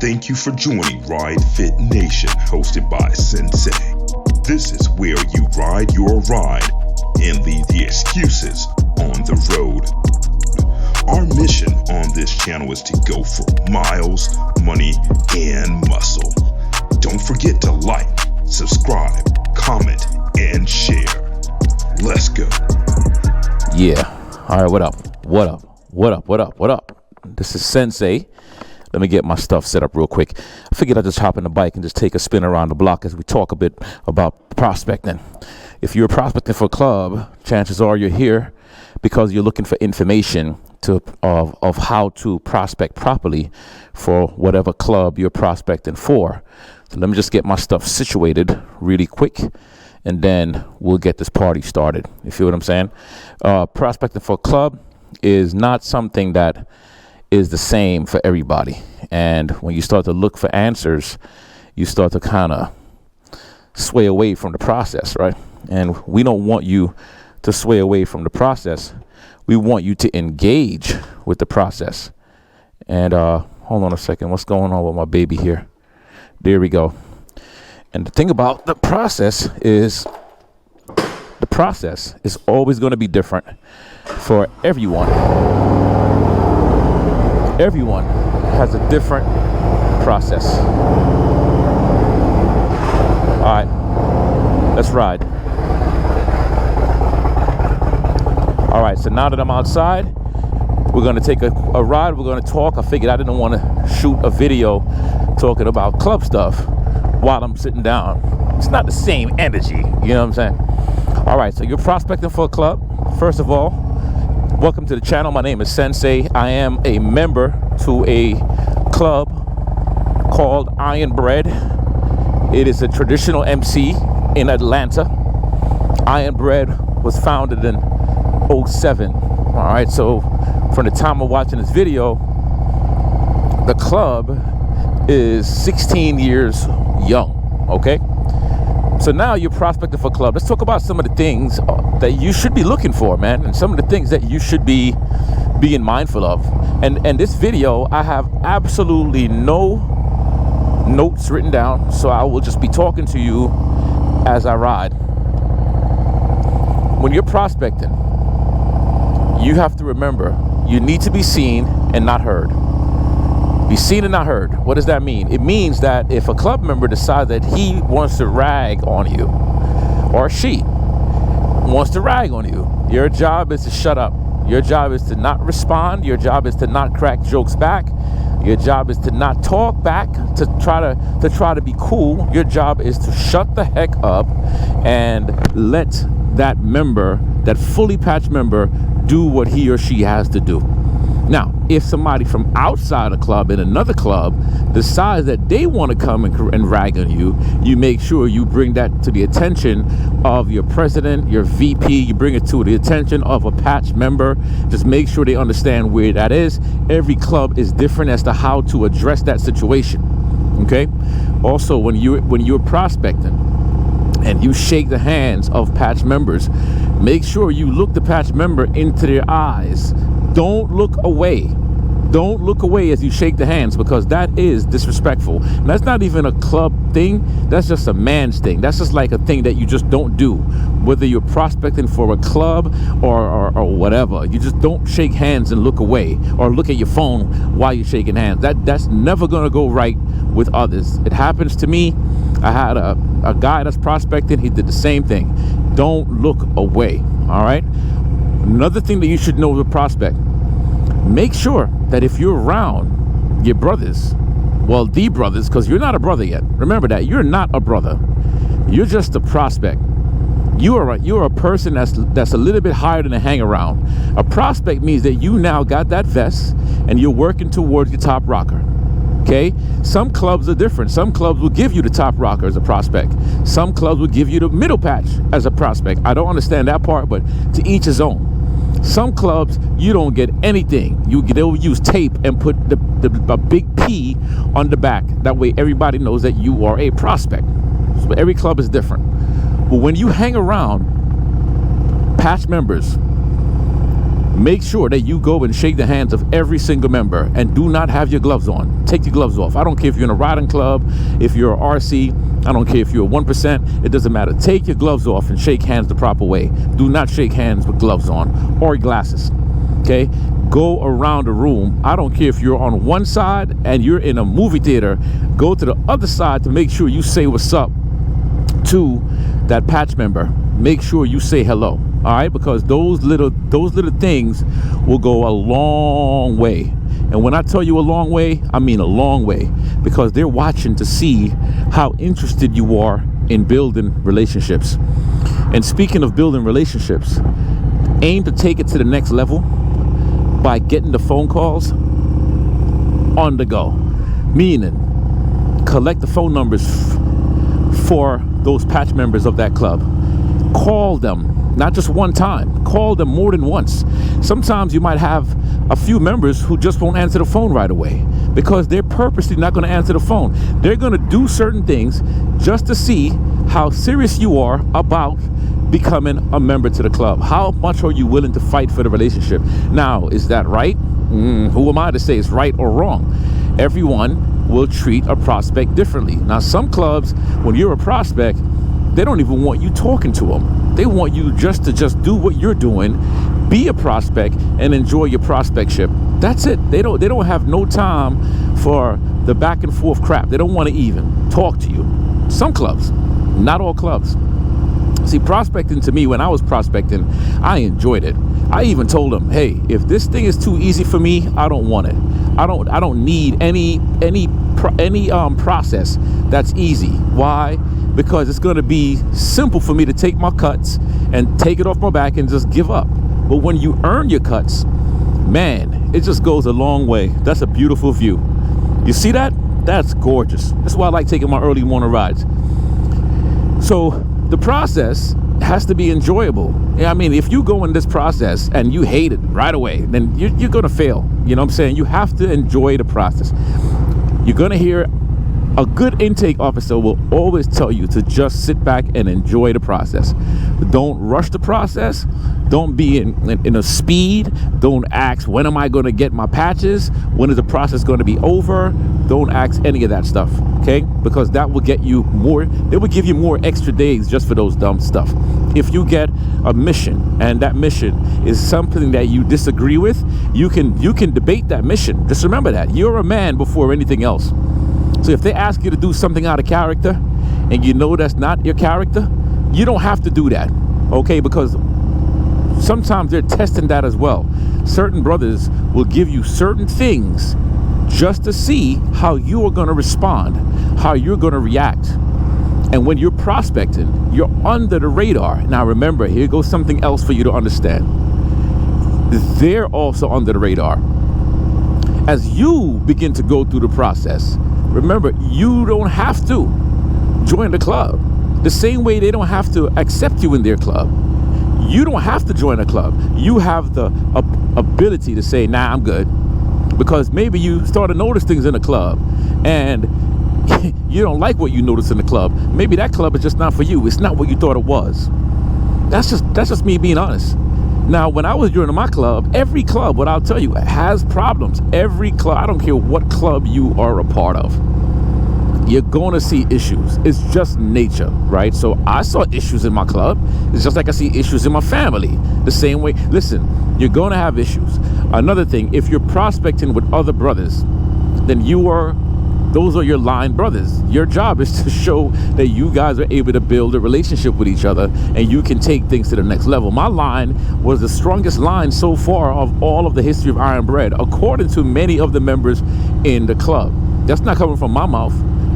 Thank you for joining Ride Fit Nation, hosted by Sensei. This is where you ride your ride and leave the excuses on the road. Our mission on this channel is to go for miles, money, and muscle. Don't forget to like, subscribe, comment, and share. Let's go. Yeah. All right. What up? This is Sensei. Let me get my stuff set up real quick. I figured I'd just hop on the bike and just take a spin around the block as we talk a bit about prospecting. If you're prospecting for a club, chances are you're here because you're looking for information of how to prospect properly for whatever club you're prospecting for. So let me just get my stuff situated really quick, and then we'll get this party started. You feel what I'm saying? Prospecting for a club is not something that is the same for everybody. And when you start to look for answers, you start to kind of sway away from the process, right? And we don't want you to sway away from the process. We want you to engage with the process. And hold on a second. What's going on with my baby here? There we go. And the thing about the process is always going to be different for everyone. Everyone has a different process. All right, let's ride. All right, so now that I'm outside, we're going to take a ride. We're going to talk. I figured I didn't want to shoot a video talking about club stuff while I'm sitting down. It's not the same energy, you know what I'm saying? All right, so you're prospecting for a club. First of all, welcome to the channel. My name is Sensei. I am a member to a club called Iron Bread. It is a traditional MC in Atlanta. Iron Bread was founded in 2007. All right, so from the time of watching this video, the club is 16 years young, okay? So now you're prospecting for a club. Let's talk about some of the things that you should be looking for, man, and some of the things that you should be being mindful of. And this video, I have absolutely no notes written down, so I will just be talking to you as I ride. When you're prospecting, you have to remember you need to be seen and not heard. Be seen and not heard. What does that mean? It means that if a club member decides that he wants to rag on you, or she wants to rag on you, your job is to shut up. Your job is to not respond. Your job is to not crack jokes back. Your job is to not talk back, to try to be cool. Your job is to shut the heck up and let that member, that fully patched member, do what he or she has to do. Now, if somebody from outside a club in another club decides that they want to come and rag on you, you make sure you bring that to the attention of your president, your VP. You bring it to the attention of a patch member. Just make sure they understand where that is. Every club is different as to how to address that situation. Okay. Also, when you're prospecting and you shake the hands of patch members, make sure you look the patch member into their eyes. Don't look away. Don't look away as you shake the hands, because that is disrespectful. And that's not even a club thing. That's just a man's thing. That's just like a thing that you just don't do, whether you're prospecting for a club or whatever. You just don't shake hands and look away, or look at your phone while you're shaking hands. That's never going to go right with others. It happens to me. I had a guy that's prospecting. He did the same thing. Don't look away. All right. Another thing that you should know with prospect, make sure that if you're around your brothers, well, the brothers, because you're not a brother yet. Remember that. You're not a brother. You're just a prospect. You're a person that's a little bit higher than a hang around. A prospect means that you now got that vest and you're working towards your top rocker. Okay? Some clubs are different. Some clubs will give you the top rocker as a prospect. Some clubs will give you the middle patch as a prospect. I don't understand that part, but to each his own. Some clubs, you don't get anything. They'll use tape and put a big P on the back. That way everybody knows that you are a prospect. So every club is different. But when you hang around patch members, Make sure that you go and shake the hands of every single member, and do not have your gloves on. Take your gloves off. I don't care if you're in a riding club, if you're a RC, I don't care if you're a 1%, it doesn't matter. Take your gloves off and shake hands the proper way. Do not shake hands with gloves on or glasses, okay? Go around the room. I don't care if you're on one side and you're in a movie theater, go to the other side to make sure you say what's up to that patch member. Make sure you say hello, all right? Because those little things will go a long way. And when I tell you a long way, I mean a long way, because they're watching to see how interested you are in building relationships. And speaking of building relationships, aim to take it to the next level by getting the phone calls on the go. Meaning, collect the phone numbers for those patch members of that club. Call them, not just one time. Call them more than once. Sometimes you might have a few members who just won't answer the phone right away because they're purposely not going to answer the phone. They're going to do certain things just to see how serious you are about becoming a member to the club. How much are you willing to fight for the relationship? Now, is that right? Who am I to say it's right or wrong? Everyone will treat a prospect differently. Now, some clubs, when you're a prospect, they don't even want you talking to them. They want you just to do what you're doing, be a prospect, and enjoy your prospectship. That's it. They don't have no time for the back and forth crap. They don't want to even talk to you. Some clubs, not all clubs. See, prospecting to me, when I was prospecting, I enjoyed it. I even told them, hey, if this thing is too easy for me, I don't want it. I don't need any process that's easy. Why? Because it's going to be simple for me to take my cuts and take it off my back and just give up. But when you earn your cuts, man, it just goes a long way. That's a beautiful view. You see that? That's gorgeous. That's why I like taking my early morning rides. So the process has to be enjoyable. I mean, if you go in this process and you hate it right away, then you're going to fail. You know what I'm saying? You have to enjoy the process. You're going to hear a good intake officer will always tell you to just sit back and enjoy the process. Don't rush the process. Don't be in a speed. Don't ask, when am I going to get my patches? When is the process going to be over? Don't ask any of that stuff, okay? Because that will get you more, it will give you more extra days just for those dumb stuff. If you get a mission and that mission is something that you disagree with, you can debate that mission. Just remember that. You're a man before anything else. So if they ask you to do something out of character and you know that's not your character, you don't have to do that, okay? Because sometimes they're testing that as well. Certain brothers will give you certain things just to see how you are going to respond, how you're going to react. And when you're prospecting, you're under the radar. Now remember, here goes something else for you to understand. They're also under the radar. As you begin to go through the process, remember, you don't have to join the club. The same way they don't have to accept you in their club. You don't have to join a club. You have the ability to say, nah, I'm good. Because maybe you start to notice things in the club and you don't like what you notice in the club. Maybe that club is just not for you. It's not what you thought it was. That's just me being honest. Now, when I was joining my club, every club, what I'll tell you, has problems. Every club, I don't care what club you are a part of, you're going to see issues. It's just nature, right? So I saw issues in my club. It's just like I see issues in my family. The same way, listen, you're going to have issues. Another thing, if you're prospecting with other brothers, then those are your line brothers. Your job is to show that you guys are able to build a relationship with each other and you can take things to the next level. My line was the strongest line so far of all of the history of Iron Bread, according to many of the members in the club. That's not coming from my mouth.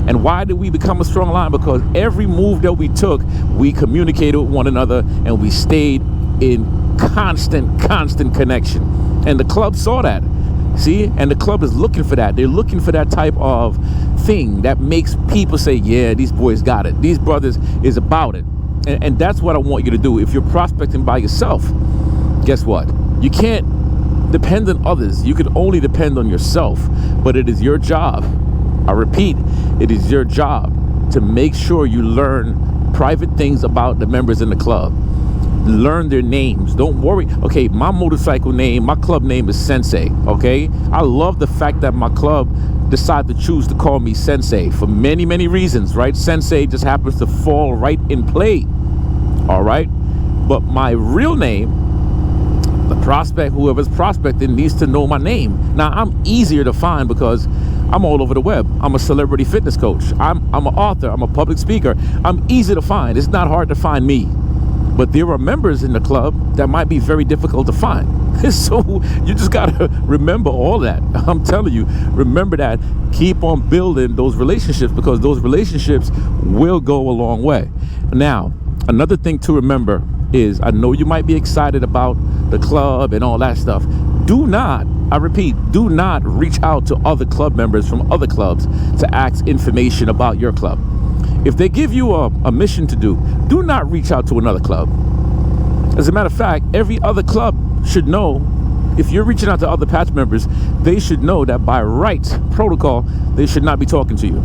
And why did we become a strong line? Because every move that we took, we communicated with one another and we stayed in constant connection. And the club saw that. See, and the club is looking for that. They're looking for that type of thing that makes people say, yeah, these boys got it. These brothers is about it. And that's what I want you to do. If you're prospecting by yourself, guess what? You can't depend on others. You can only depend on yourself. But it is your job. I repeat, it is your job to make sure you learn private things about the members in the club. Learn their names. Don't worry. Okay, my motorcycle name, my club name is Sensei. Okay, I love the fact that my club decided to choose to call me Sensei for many, many reasons, right? Sensei just happens to fall right in play. All right, but my real name, the prospect, whoever's prospecting, needs to know my name. Now, I'm easier to find because I'm all over the web. I'm a celebrity fitness coach. I'm an author. I'm a public speaker. I'm easy to find. It's not hard to find me. But there are members in the club that might be very difficult to find. So you just got to remember all that. I'm telling you, remember that. Keep on building those relationships, because those relationships will go a long way. Now, another thing to remember is, I know you might be excited about the club and all that stuff. Do not, I repeat, do not reach out to other club members from other clubs to ask information about your club. If they give you a mission to do not reach out to another club. As a matter of fact, every other club should know, if you're reaching out to other patch members, they should know that by right protocol, they should not be talking to you.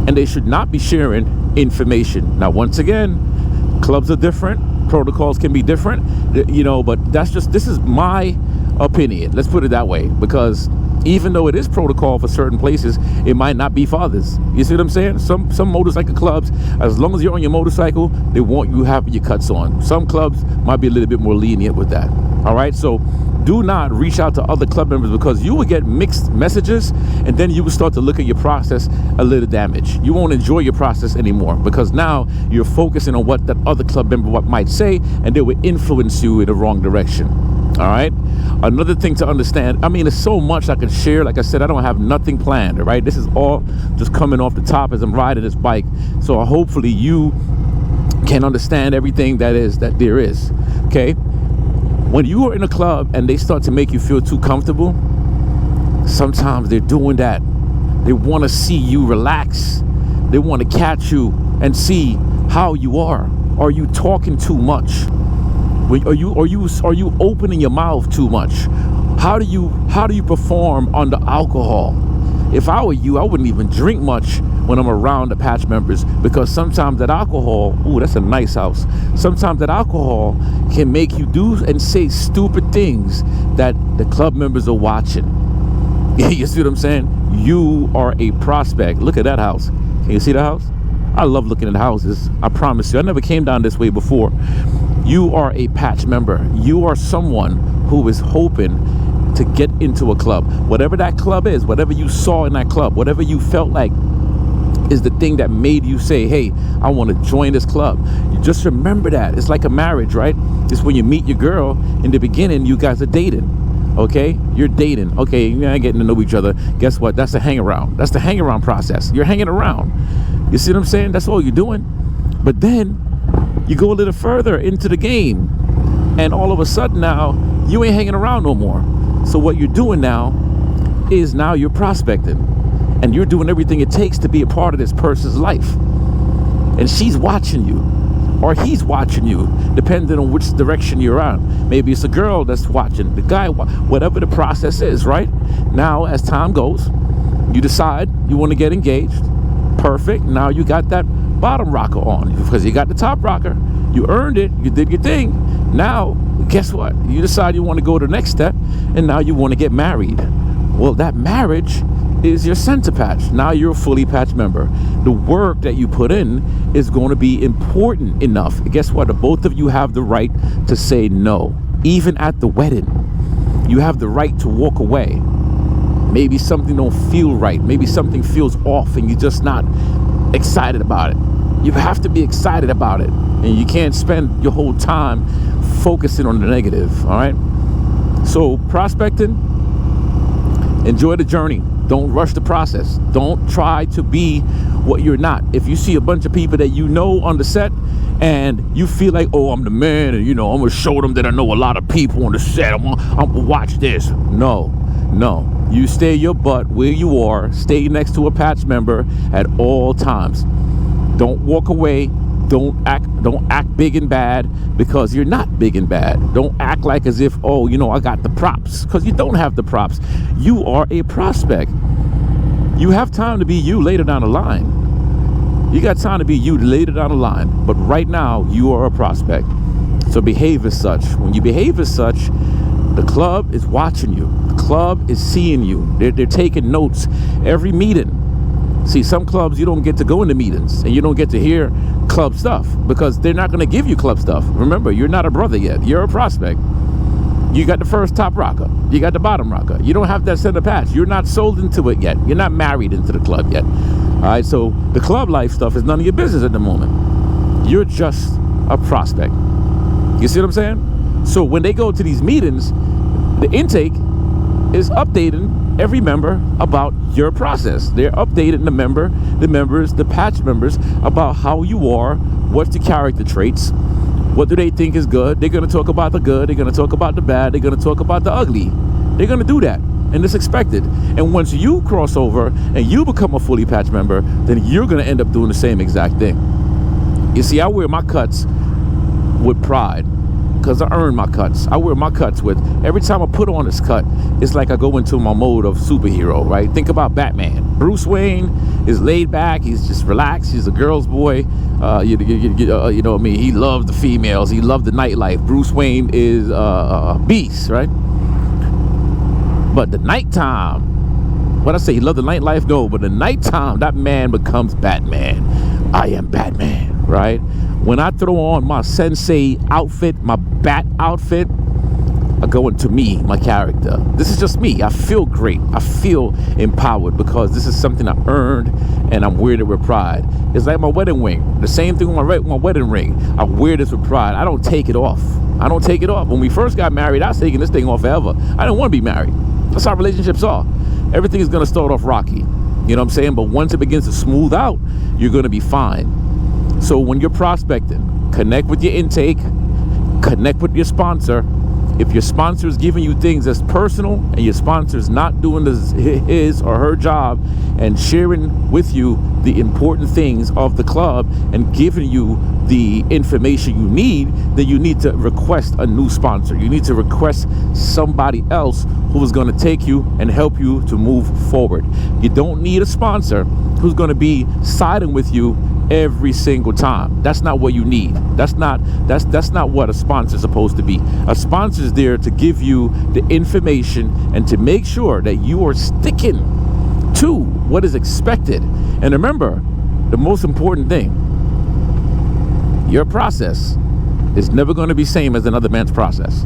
And they should not be sharing information. Now, once again, clubs are different, protocols can be different, but this is my opinion. Let's put it that way, because even though it is protocol for certain places, it might not be for others. You see what I'm saying? Some motorcycle clubs, as long as you're on your motorcycle, they want you having your cuts on. Some clubs might be a little bit more lenient with that. All right, so do not reach out to other club members, because you will get mixed messages, and then you will start to look at your process a little damaged. You won't enjoy your process anymore, because now you're focusing on what that other club member might say, and they will influence you in the wrong direction. All right. Another thing to understand, I mean, there's so much I can share. Like I said, I don't have nothing planned. All right. This is all just coming off the top as I'm riding this bike. So hopefully you can understand everything that there is. Okay. When you are in a club and they start to make you feel too comfortable, sometimes they're doing that. They want to see you relax. They want to catch you and see how you are. Are you talking too much? Are you opening your mouth too much? How do you perform under alcohol? If I were you, I wouldn't even drink much when I'm around the patch members, because sometimes that alcohol, ooh, that's a nice house. Sometimes that alcohol can make you do and say stupid things that the club members are watching. You see what I'm saying? You are a prospect. Look at that house. Can you see the house? I love looking at houses. I promise you, I never came down this way before. You are a patch member. You are someone who is hoping to get into a club. Whatever that club is, whatever you saw in that club, whatever you felt like is the thing that made you say, hey, I want to join this club. You just remember that. It's like a marriage, right? It's when you meet your girl in the beginning, you guys are dating. Okay, you're dating. Okay, you're not getting to know each other. Guess what? That's the hang around. That's the hang around process. You're hanging around. You see what I'm saying? That's all you're doing. But then you go a little further into the game, and all of a sudden now you ain't hanging around no more. So what you're doing now is now you're prospecting, and you're doing everything it takes to be a part of this person's life. And she's watching you, or he's watching you, depending on which direction you're on. Maybe it's a girl that's watching, the guy, whatever the process is, right? Now, as time goes, you decide you want to get engaged. Perfect. Now you got that bottom rocker on, because you got the top rocker. You earned it. You did your thing. Now, guess what? You decide you want to go to the next step, and now you want to get married. Well, that marriage is your center patch. Now you're a fully patch member. The work that you put in is going to be important enough. Guess what? The both of you have the right to say no. Even at the wedding, you have the right to walk away. Maybe something don't feel right. Maybe something feels off and you're just not excited about it. You have to be excited about it. And you can't spend your whole time focusing on the negative, all right? So prospecting, enjoy the journey. Don't rush the process. Don't try to be what you're not. If you see a bunch of people that you know on the set and you feel like, oh, I'm the man, and I'm gonna show them that I know a lot of people on the set, I'm gonna watch this. No. You stay your butt where you are. Stay next to a patch member at all times. Don't walk away. Don't act big and bad, because you're not big and bad. Don't act like as if, I got the props, because you don't have the props. You are a prospect. You have time to be you later down the line. You got time to be you later down the line. But right now, you are a prospect. So behave as such. When you behave as such, the club is watching you. The club is seeing you. They're taking notes every meeting. See, some clubs you don't get to go into meetings and you don't get to hear club stuff because they're not going to give you club stuff. Remember, you're not a brother yet. You're a prospect. You got the first top rocker. You got the bottom rocker. You don't have that center patch. You're not sold into it yet. You're not married into the club yet. All right, so the club life stuff is none of your business at the moment. You're just a prospect. You see what I'm saying? So when they go to these meetings, the intake is updating every member about your process. They're updating the members, the patch members about how you are, what's the character traits, what do they think is good. They're going to talk about the good, they're going to talk about the bad, they're going to talk about the ugly. They're going to do that, and it's expected. And once you cross over and you become a fully patched member, then you're going to end up doing the same exact thing. You see, I wear my cuts with pride because I earn my cuts. I wear my cuts with, every time I put on this cut, it's like I go into my mode of superhero, right? Think about Batman. Bruce Wayne is laid back. He's just relaxed. He's a girl's boy. You know what I mean? He loves the females. He loves the nightlife. Bruce Wayne is a beast, right? But the nighttime, what I say, he loved the nightlife? No, but the nighttime, that man becomes Batman. I am Batman, right? When I throw on my sensei outfit, my bat outfit, I go into me, my character. This is just me. I feel great. I feel empowered because this is something I earned and I'm wearing it with pride. It's like my wedding ring. The same thing with my wedding ring. I wear this with pride. I don't take it off. I don't take it off. When we first got married, I was taking this thing off forever. I didn't want to be married. That's how relationships are. Everything is going to start off rocky. You know what I'm saying? But once it begins to smooth out, you're going to be fine. So when you're prospecting, connect with your intake, connect with your sponsor. If your sponsor is giving you things that's personal and your sponsor is not doing his or her job and sharing with you the important things of the club and giving you the information you need, then you need to request a new sponsor. You need to request somebody else who is going to take you and help you to move forward. You don't need a sponsor who's going to be siding with you every single time. That's not what you need. That's not what a sponsor is supposed to be. A sponsor is there to give you the information and to make sure that you are sticking to what is expected. And remember, the most important thing, your process is never going to be same as another man's process.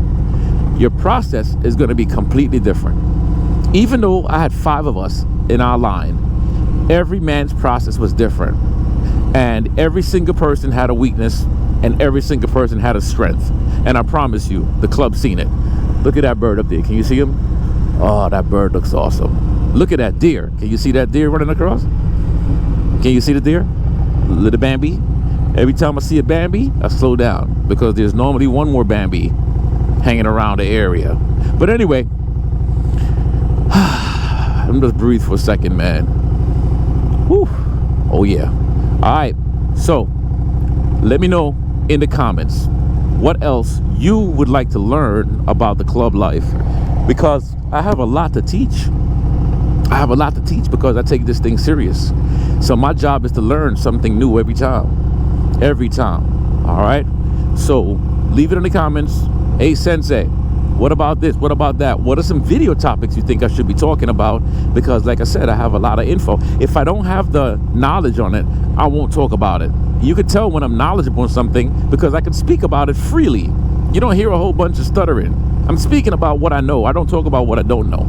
Your process is going to be completely different. Even though I had 5 of us in our line, every man's process was different. And every single person had a weakness and every single person had a strength. And I promise you, the club's seen it. Look at that bird up there. Can you see him? Oh, that bird looks awesome. Look at that deer. Can you see that deer running across? Can you see the deer? Little Bambi. Every time I see a Bambi, I slow down because there's normally one more Bambi hanging around the area. But anyway, I'm just breathe for a second, man. Whew. Oh yeah. All right, so let me know in the comments what else you would like to learn about the club life, because I have a lot to teach. I have a lot to teach because I take this thing serious. So my job is to learn something new every time. All right, so leave it in the comments. Hey Sensei, what about this? What about that? What are some video topics you think I should be talking about? Because like I said, I have a lot of info. If I don't have the knowledge on it, I won't talk about it. You can tell when I'm knowledgeable on something because I can speak about it freely. You don't hear a whole bunch of stuttering. I'm speaking about what I know. I don't talk about what I don't know.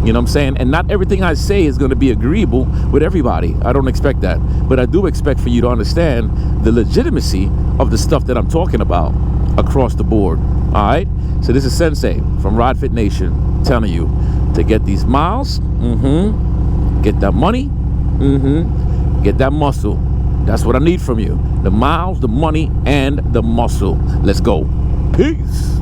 You know what I'm saying? And not everything I say is going to be agreeable with everybody. I don't expect that. But I do expect for you to understand the legitimacy of the stuff that I'm talking about across the board. All right? So this is Sensei from Ride Fit Nation telling you to get these miles, get that money, get that muscle. That's what I need from you. The miles, the money, and the muscle. Let's go. Peace.